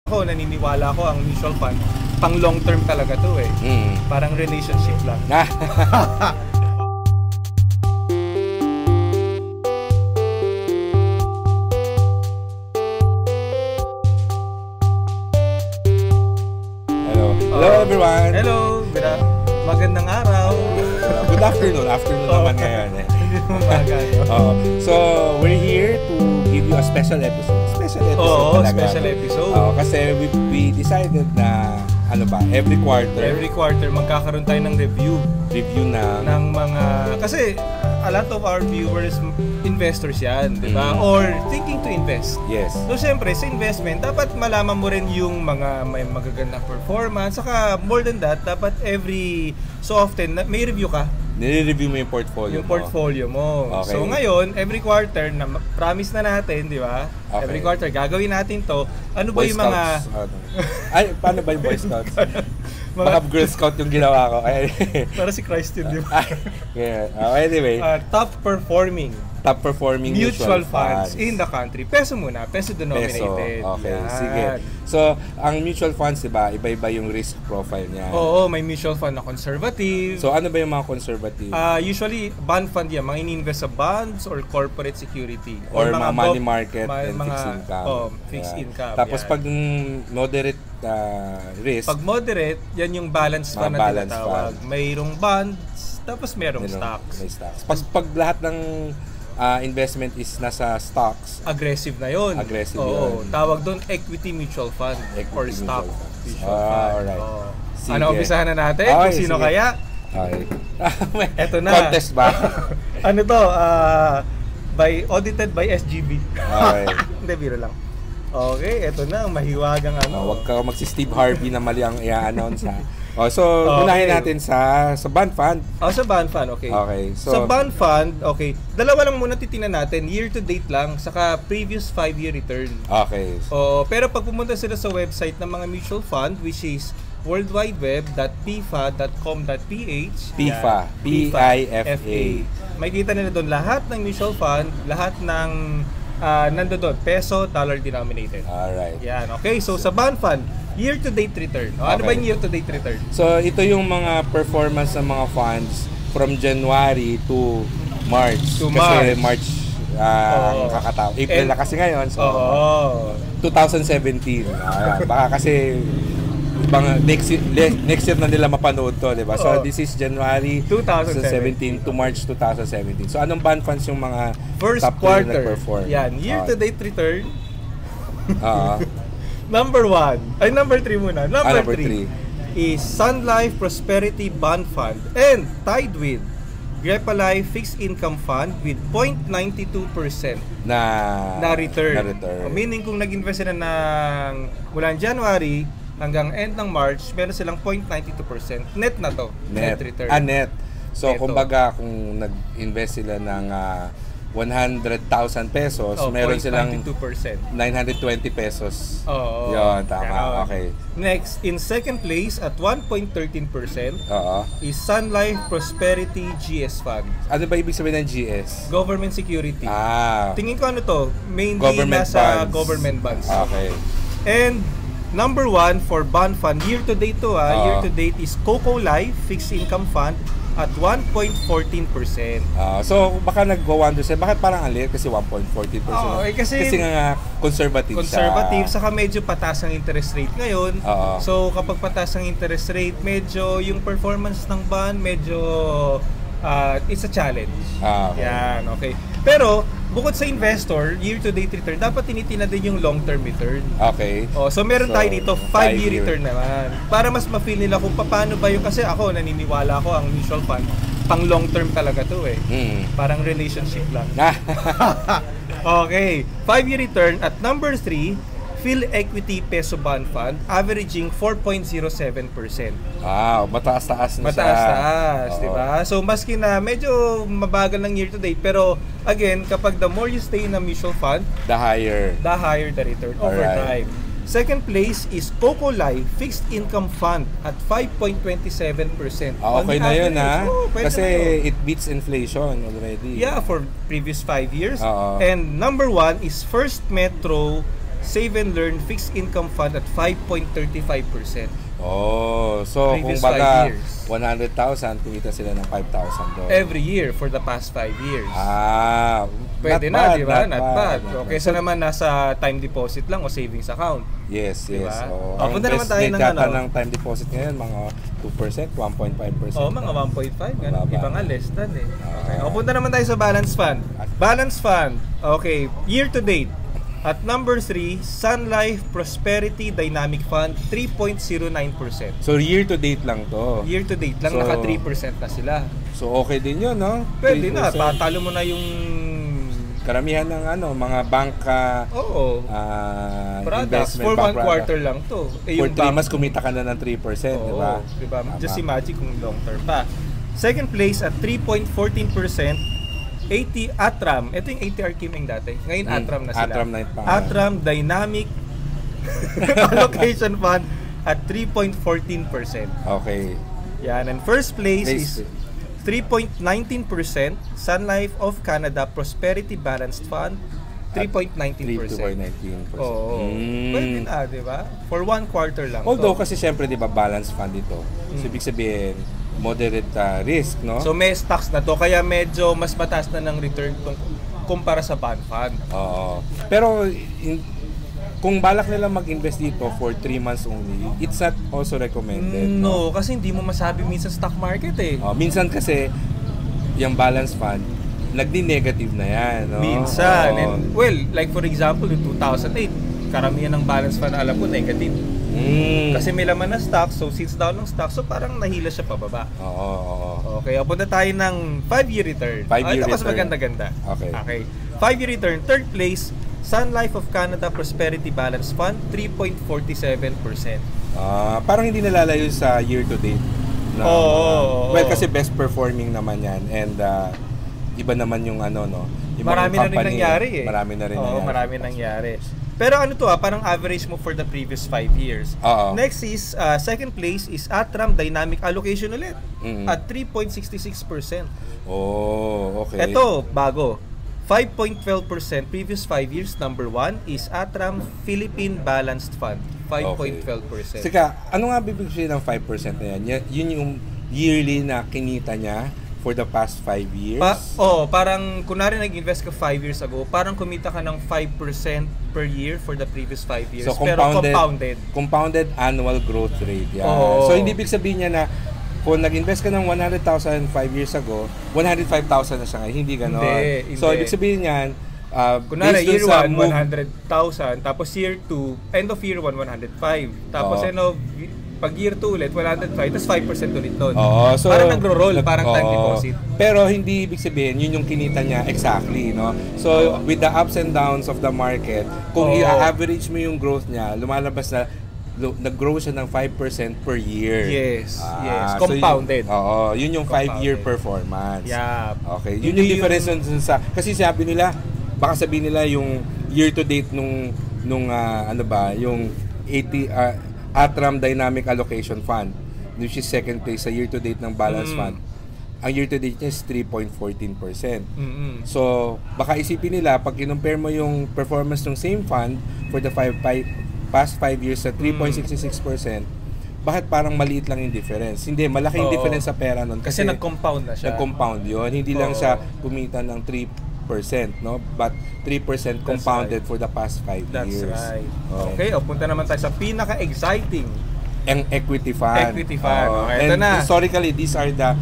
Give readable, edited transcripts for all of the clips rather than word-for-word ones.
Ako, naniniwala ko ang mutual fund, pang long term talaga to eh. Parang relationship lang. Hello everyone! Hello! Magandang araw! Good afternoon. Afternoon naman ngayon eh. Hindi naman maga, no? So, we're here to give you a special episode. Special episode talaga. Special episode. Kasi we decided na, every quarter magkakaroon tayo ng review na ng mga, kasi a lot of our viewers, investors yan, di ba? Or thinking to invest. Yes. So, siyempre, sa investment, dapat malaman mo rin yung mga may magagandang performance. Saka, more than that, dapat every so often, may review ka. Nire-review mo yung portfolio mo. Okay. So, ngayon, every quarter, na promise na natin, di ba? Okay. Every quarter, gagawin natin to. Ano ba Boy yung mga... Ay, paano ba yung Boy Scouts? Baka Girl Scout yung ginawa ko. Para si Christ yun, di ba? Yeah. Anyway. Top performing mutual funds in the country. Peso muna, peso denominated. Peso. Okay, yan. Sige. So, ang mutual funds, diba, iba-iba yung risk profile niya. Oo, may mutual fund na conservative. So, ano ba yung mga conservative? Usually, bond fund yan. Mga ini-invest sa bonds or corporate security. Or mga money market and fixed income. Fixed income. Tapos, yan. pag moderate risk. Pag moderate, yan yung balance fund na tinatawag. Mayroong bonds, tapos mayroong stocks. May stocks. Pag lahat ng investment is nasa stocks. Aggressive na yun. Yun. Tawag doon equity mutual fund or stock mutual fund. Alright. Ano, umpisahan na natin? Kung sino kaya? Okay. Eto na. Contest ba? Ano to? Audited by SGB. Okay. Hindi, biro lang. Okay, eto na. Mahiwagang Huwag ka magsi-Steve Harvey na mali ang i-announce ha. Unahin natin sa bond fund. Sa bond fund, okay. So, sa bond fund, okay. Dalawa lang muna titingnan natin, year to date lang, saka previous 5-year return. Okay. Pero pag pumunta sila sa website ng mga mutual fund, which is worldwideweb.pifa.com.ph. PIFA. P-I-F-A. May kita nila doon lahat ng mutual fund, lahat ng nandoon, peso, dollar denominated. Alright. Yan, okay. So, sa bond fund, year-to-date return. Ano ba yung year-to-date return? So, ito yung mga performance ng mga funds from January to March. Kasi March kakataw. April na kasi ngayon. So, 2017. Baka kasi next year na nila mapanood to, di ba? So, this is January 2017 to March 2017. So, anong bond funds yung mga first top quarter? Perform? Yan, year-to-date return. Number 3 muna. Number 3 is Sun Life Prosperity Bond Fund and tied with Grepa Life Fixed Income Fund with 0.92% na return. Meaning kung nag-invest sila ng mula January hanggang end ng March, meron silang 0.92%. Net na to. Net return. Net. So, kumbaga, kung nag-invest sila ng 100,000 pesos, meron silang 920 pesos. Yun, tama. Okay. Next, in second place at 1.13% is Sun Life Prosperity GS Fund. Ano ba ibig sabihin ng GS? Government Security. Tingin ko ano to, mainly nasa government bonds. Okay. And number 1 for bond fund, year to date to year to date is Coco Life Fixed Income Fund at 1.14%. So baka nagwa-wonder siya, bakit parang ang liit kasi 1.14%? Kasi nga conservative siya. Saka medyo pataas ang interest rate ngayon. So kapag pataas ang interest rate, medyo yung performance ng bond medyo it's a challenge. Okay. Yan, okay. Pero bukod sa investor, year-to-date return, dapat tinitina din yung long-term return. Okay. So meron tayo dito 5-year return naman. Para mas ma-feel nila kung paano ba yung, kasi ako naniniwala ko ang mutual fund, pang long-term talaga to eh. Parang relationship lang. Okay. 5-year return at number 3, Phil Equity Peso Bond Fund, averaging 4.07%. Mataas-taas na siya. Mataas-taas, di ba? So, maski na medyo mabagal ng year-to-date, pero again, kapag the more you stay in a mutual fund, the higher the return over time. Second place is Coco Life Fixed Income Fund at 5.27%. Okay na yun kasi it beats inflation already. Yeah, for previous 5 years. And number 1 is First Metro Save and Learn Fixed Income Fund at 5.35%. Oh, so Previous kung baga 5 years. 100,000, kumita sila ng 5,000 doon. Every year for the past 5 years. Not Pwede na, bad, di ba? not Not bad. bad. Okay, so naman nasa time deposit lang o savings account. Yes, Diba? yes. Punta Ang naman best tayo rate ng yata ano. ng time deposit ngayon, mga 2%, 1.5%. Mga 1.5. Ganun. Mababa. Iba nga less than eh. Okay. Punta naman tayo sa balance fund. Balance fund. Okay, year to date. At number 3, Sun Life Prosperity Dynamic Fund, 3.09%. So year to date lang to. Year to date lang, So, naka 3% na sila. So okay din yun, no? Pwede na, 3%. patalo mo na yung Karamihan ng mga bangka products. investment For bank 1 quarter lang to. For 3 months, kumita ka na ng 3%, di ba? Diba? Just imagine kung long term pa. Second place at 3.14%, Atram. Ito yung ATR Kiming dati. Ngayon Atram na sila. Atram na yung pangalan. Atram Dynamic Allocation Fund at 3.14%. Okay. Yan. And first place is 3.19%, Sun Life of Canada Prosperity Balanced Fund, 3.19%. 3.19%. Oo. Pwede na, di ba? For 1 quarter lang. Although kasi syempre, di ba, balance fund ito. So, ibig sabihin, moderate risk, no? So may stocks na to, kaya medyo mas mataas na ng return kumpara sa bond fund. Oo. Pero, kung balak nila mag-invest dito for 3 months only, it's not also recommended. No, kasi hindi mo masabi minsan stock market eh. Minsan kasi, yung balance fund, nagdi-negative na yan. No? Minsan. And, well, like for example, in 2008, karamihan ng balance fund alam ko negative. Kasi may laman na stock, so since down ng stock, so parang nahila siya pababa. Oo. Okay, punta tayo ng 5-year return. 5-year ito mas return. maganda-ganda. Okay. 5-year return, third place, Sun Life of Canada Prosperity Balance Fund, 3.47%. Parang hindi nalalayo sa year to date. Well, kasi best performing naman yan. And iba naman yung Marami na rin nangyari eh. Marami na rin nangyari. Marami nangyari. Pero parang average mo for the previous 5 years. Next is, second place is Atram Dynamic Allocation ulit at 3.66%. Oh, okay. Ito, bago. 5.12%. Previous 5 years, number 1 is Atram Philippine Balanced Fund. 5.12%. Sika, ano nga bibig sabihin ng 5% na yan? Yun yung yearly na kinita niya for the past 5 years? Parang kunwari nag-invest ka 5 years ago, parang kumita ka ng 5% per year for the previous 5 years. So, pero compounded. Compounded annual growth rate. Yan. So, hindi ibig sabihin niya na kung nag-invest ka ng 100,000 5 years ago, 105,000 na siya ngayon. Hindi ganon. Hindi. So, ibig sabihin niyan, kunwari, year 1, 100,000. Tapos year 2, end of year 1, 105. Tapos pag year 2 ulit, 105. Tapos 5% ulit doon. So, parang nagro-roll, parang time deposit. Pero hindi ibig sabihin, yun yung kinita niya exactly, no? So, with the ups and downs of the market, kung i-average mo yung growth niya, lumalabas na nag-grow siya ng 5% per year. Yes. Compounded. So yun yung 5-year performance. Yeah. Okay. Yun yung difference dun sa, kasi sabi nila, baka sabihin nila yung year to date nung yung Atram Dynamic Allocation Fund, which is second place sa year to date ng balance fund. Ang year to date niya is 3.14%. So, baka isipin nila, pag kinumpare mo yung performance ng same fund for the past 5 years sa 3.66%, bakit parang maliit lang yung difference? Hindi, malaki yung difference sa pera nun. Kasi nag-compound na siya. Nag-compound yun. Hindi lang siya kumita ng 3%, no? But 3% compounded for the past 5 years. That's right. Okay, punta naman tayo sa pinaka-exciting. Ang equity fund. Equity fund. Okay, ito and na. Historically, these are the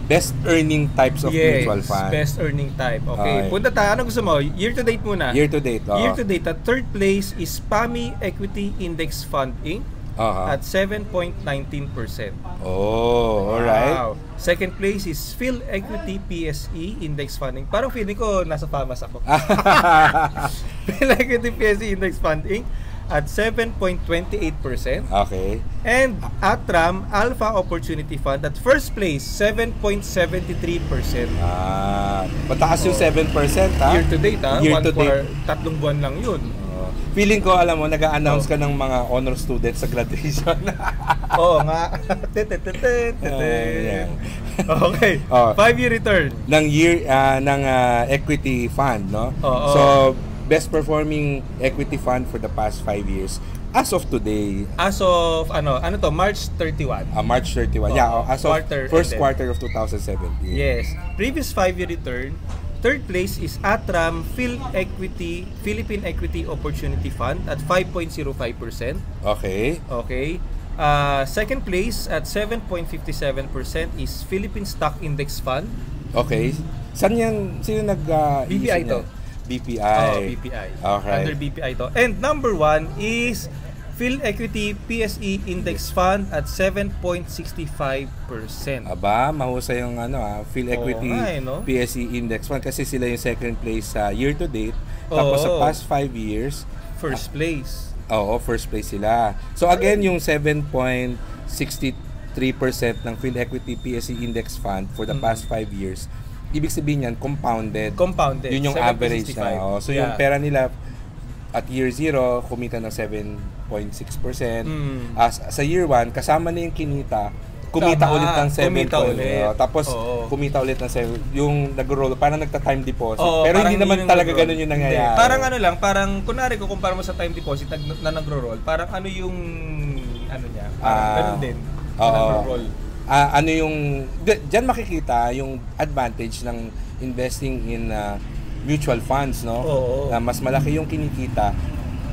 best earning types of mutual fund. Best earning type. Okay. Punta tayo. Ano gusto mo? Year to date muna. Year to date. Year to date. At third place is PAMI Equity Index Fund Inc. At 7.19%. Oh, alright. Wow. Second place is Phil Equity PSE Index Funding. Parang feeling ko nasa FAMAS ako. Phil Equity PSE Index Fund Inc. at 7.28%. Okay. And Atram Alpha Opportunity Fund at first place, 7.73%. Mataas yung 7%, ha? Year to date, ha? Year to date. 3 buwan lang yun. Feeling ko, alam mo, nag-a-announce ka ng mga honor students sa graduation. Oo nga. Okay. 5-year return ng equity fund, no? Oo. So, best performing equity fund for the past 5 years as of today. As of March 31. March 31. As of first ended. quarter of 2017. Yes. Previous 5-year return, third place is Atram Philippine Equity Opportunity Fund at 5.05%. Okay. Okay. Second place at 7.57% is Philippine Stock Index Fund. Okay. Sino BPI to. BPI. BPI. Okay. Under BPI to. And number 1 is Phil Equity PSE Index Fund at 7.65%. Aba, mahusay yung Phil Equity no? PSE Index Fund kasi sila yung second place sa year to date. Tapos sa past 5 years, first place. Oo, first place sila. So again, yung 7.63% ng Phil Equity PSE Index Fund for the past 5 years, ibig sabihin yan, compounded. Yun yung average na. So yung pera nila at year 0, kumita ng 7.6%. Sa year 1, kasama na yung kinita, kumita ulit ng 7. Tapos kumita ulit ng 7. Yung nag-roll, parang nagta-time deposit. Pero hindi naman talaga ganun yung nangyayari. Parang kunwari ko kumpara mo sa time deposit na nagro-roll, parang ano yung niya? Ganun din. Nagro-roll. Diyan makikita yung advantage ng investing in mutual funds, no? Na mas malaki yung kinikita.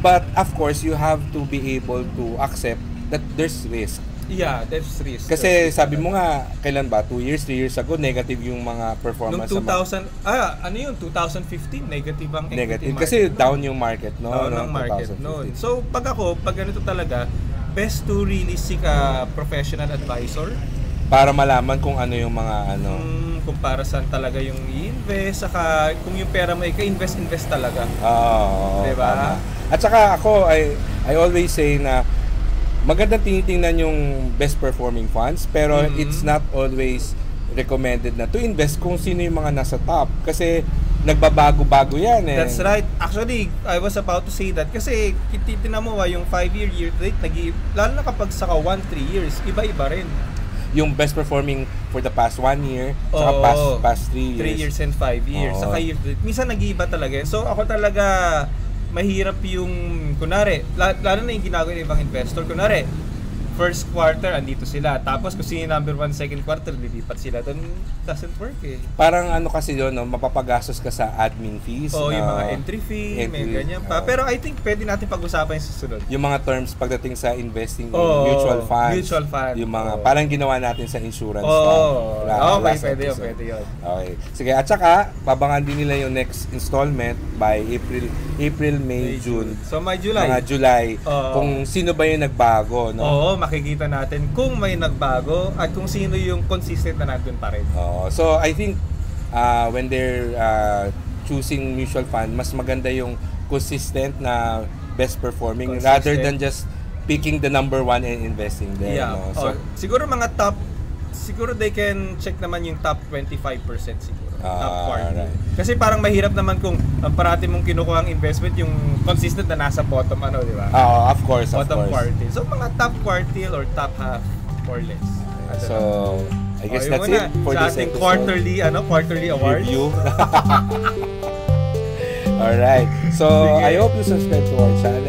But of course, you have to be able to accept that there's risk. Yeah, there's risk. Kasi sabi mo nga, kailan ba? 2 years, 3 years ago, negative yung mga performance. Noong 2015, negative ang equity negative. Market. Kasi down yung market, no? Down ang market noon. So, pag ganito talaga, best to really seek a professional advisor. Para malaman kung ano yung mga kung para saan talaga yung i-invest, saka kung yung pera mo i-invest talaga. Diba? At saka ako, I always say na magandang tinitingnan yung best performing funds, pero it's not always recommended na to invest kung sino yung mga nasa top. Kasi nagbabago-bago yan eh. That's right. Actually, I was about to say that kasi titignan mo yung 5-year year to date, lalo na kapag saka 1-3 years, iba-iba rin. Yung best performing for the past 1 year, saka past 3 years. 3 years and 5 years. Saka year to date. Minsan nag-iiba talaga. So ako talaga, mahirap yung, kunwari, lalo na yung ginagawa ng ibang investor, kunwari, first quarter, andito sila. Tapos kung sino number 1, second quarter, lilipat sila. Doon, doesn't work eh. Parang kasi yun, no, mapapagastos ka sa admin fees. Yung mga entry fee, may ganyan pa. Pero I think pwede natin pag-usapan yung susunod. Yung mga terms pagdating sa investing in mutual funds. Mutual fund. Yung mga, parang ginawa natin sa insurance. Okay, pwede yun. Okay. Sige, at saka, pabangan din nila yung next installment by April, May, June. So, July. Mga July. Kung sino ba yung nagbago, no? Makikita natin kung may nagbago at kung sino yung consistent na nandun pa rin. So I think when they're choosing mutual fund, mas maganda yung consistent na best performing rather than just picking the number 1 and investing there. Yeah. No? So, siguro siguro they can check naman yung top 25% siguro. Top quartile. Right. Kasi parang mahirap naman kung ang parati mong kinukuha ang investment yung consistent na nasa bottom di ba? Of course. Bottom quartile. So mga top quartile or top half or less. So I guess that's it for this episode. Quarterly awards. Review. Alright. So I hope you subscribe to our channel.